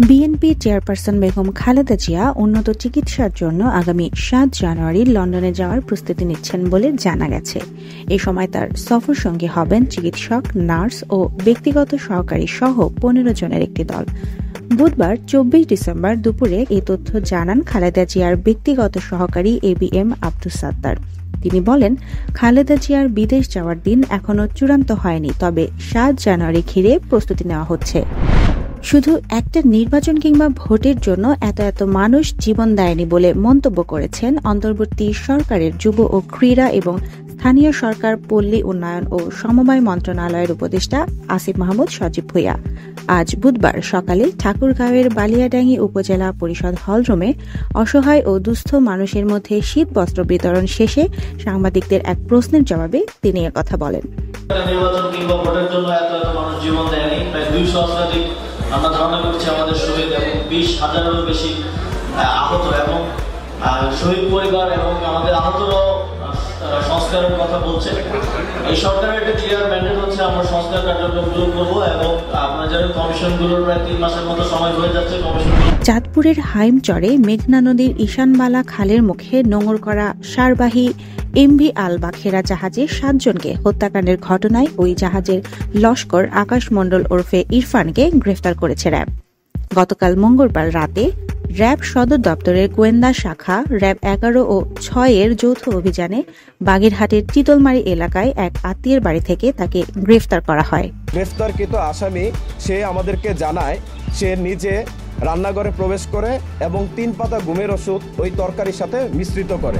BNP chairperson Begum Khaleda Zia উন্নত চিকিৎসার জন্য আগামী ৭ জানুয়ারি লন্ডনে যাওয়ার প্রস্তুতি নিচ্ছেন বলে জানা গেছে। এ সময় তার সফর সঙ্গী হবেন চিকিৎসক, নার্স ও ব্যক্তিগত সহকারী সহ ১৫ জনের একটি দল। বুধবার ২৪ ডিসেম্বর দুপুরে এই তথ্য জানান খালেদা জিয়ার ব্যক্তিগত সহকারী ABM আব্দুস সাত্তার। তিনি বলেন, খালেদা জিয়ার বিদেশ যাওয়ার দিন এখনও চূড়ান্ত হয়নি, তবে ৭ জানুয়ারি ঘিরে প্রস্তুতি নেওয়া হচ্ছে। শুধু একটা নির্বাচন কিংবা ভোটের জন্য এত মানুষ জীবন দেয়নি বলে মন্তব্য করেছেন অন্তর্বর্তী সরকারের যুব ও ক্রীড়া এবং স্থানীয় সরকার, পল্লী উন্নয়ন ও সমবায় মন্ত্রণালয়ের উপদেষ্টা আসিফ মাহমুদ সজীব ভূঁইয়া। আজ বুধবার সকালে ঠাকুরগাঁওয়ের বালিয়াডাঙ্গি উপজেলা পরিষদ হলরুমে অসহায় ও দুস্থ মানুষের মধ্যে শীত বস্ত্র বিতরণ শেষে সাংবাদিকদের এক প্রশ্নের জবাবে তিনি একথা বলেন। নির্বাচন কিংবা ভোটের জন্য এত মানুষ জীবন দেয়নি। প্রায় ২০০ শতাধিক আমরা ধারণা করছি আমাদের শহীদ এবং ২০,০০০-এরও বেশি আহত এবং শহীদ পরিবার এবং আমাদের আহতরাও সংস্কারের কথা বলছে। এই সরকারের একটা ক্লিয়ার ম্যান্ডেট হচ্ছে আমরা সংস্কার কার্যক্রমগুলো করবো এবং আপনার জানেন কমিশনগুলোর প্রায় ৩ মাসের মতো সময় হয়ে যাচ্ছে। চাঁদপুরের হাইমচরে মেঘনা নদীর ঈশানবালা খালের মুখে নোঙর করা সারবাহী MV আল বাখেরা জাহাজে ৭ জনকে হত্যাকাণ্ডের ঘটনায় ওই জাহাজের লস্কর আকাশ মণ্ডল ওরফে ইরফানকে গ্রেফতার করেছে র্যাব। গতকাল মঙ্গলবার রাতে র্যাব সদর দপ্তরের গোয়েন্দা শাখা র্যাব ১১ ও ৬-এর যৌথ অভিযানে বাগেরহাটের চিতলমারি এলাকায় এক আত্মীয়ের বাড়ি থেকে তাকে গ্রেফতার করা হয়। গ্রেফতারকৃত আসামি সে আমাদেরকে জানায় সে নিজে রান্নাঘরে প্রবেশ করে এবং ৩ পাতা ঘুমের ওষুধ ওই তরকারির সাথে মিশ্রিত করে।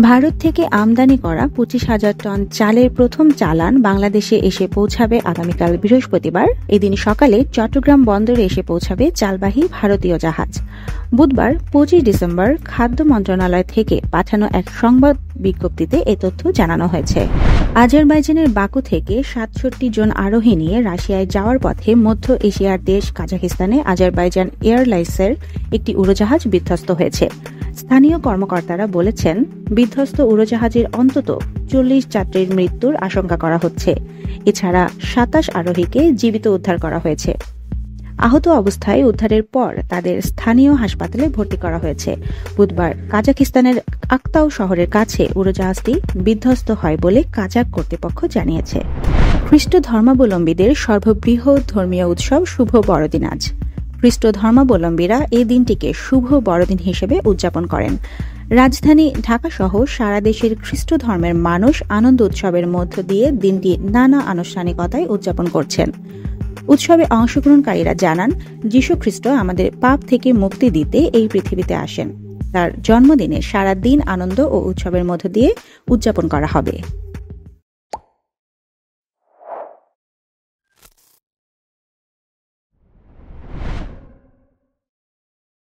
ভারত থেকে আমদানি করা ২৫,০০০ টন চালের প্রথম চালান বাংলাদেশে এসে পৌঁছাবে আগামীকাল বৃহস্পতিবার। এদিন সকালে চট্টগ্রাম বন্দরে এসে পৌঁছাবে চালবাহী ভারতীয় জাহাজ। বুধবার ২৫ ডিসেম্বর খাদ্য মন্ত্রণালয় থেকে পাঠানো এক সংবাদ বিজ্ঞপ্তিতে এ তথ্য জানানো হয়েছে। আজারবাইজানের বাকু থেকে ৬৭ জন আরোহী নিয়ে রাশিয়ায় যাওয়ার পথে মধ্য এশিয়ার দেশ কাজাখস্তানে আজারবাইজান এয়ারলাইন্সের একটি উড়োজাহাজ বিধ্বস্ত হয়েছে। স্থানীয় কর্মকর্তারা বলেছেন, বিধ্বস্ত উড়োজাহাজের অন্তত ৪০ যাত্রীর মৃত্যুর আশঙ্কা করা হচ্ছে। এছাড়া ২৭ আরোহীকে জীবিত উদ্ধার করা হয়েছে। আহত অবস্থায় উদ্ধারের পর তাদের স্থানীয় হাসপাতালে ভর্তি করা হয়েছে। বুধবার কাজাখস্তানের আক্তাউ শহরের কাছে উড়োজাহাজটি বিধ্বস্ত হয় বলে কাজাখ কর্তৃপক্ষ জানিয়েছে। খ্রিস্ট ধর্মাবলম্বীদের সর্ববৃহৎ ধর্মীয় উৎসব শুভ বড়দিন আজ। খ্রিস্ট ধর্মাবলম্বীরা এই দিনটিকে শুভ বড়দিন হিসেবে উদযাপন করেন। রাজধানী ঢাকাসহ সারা দেশের খ্রিস্ট ধর্মের মানুষ আনন্দ উৎসবের মধ্য দিয়ে দিনটি নানা আনুষ্ঠানিকতায় উদযাপন করছেন। উৎসবে অংশগ্রহণকারীরা জানান, যীশু খ্রিস্ট আমাদের পাপ থেকে মুক্তি দিতে এই পৃথিবীতে আসেন। তার জন্মদিনে সারা দিন আনন্দ ও উৎসবের মধ্য দিয়ে উদযাপন করা হবে।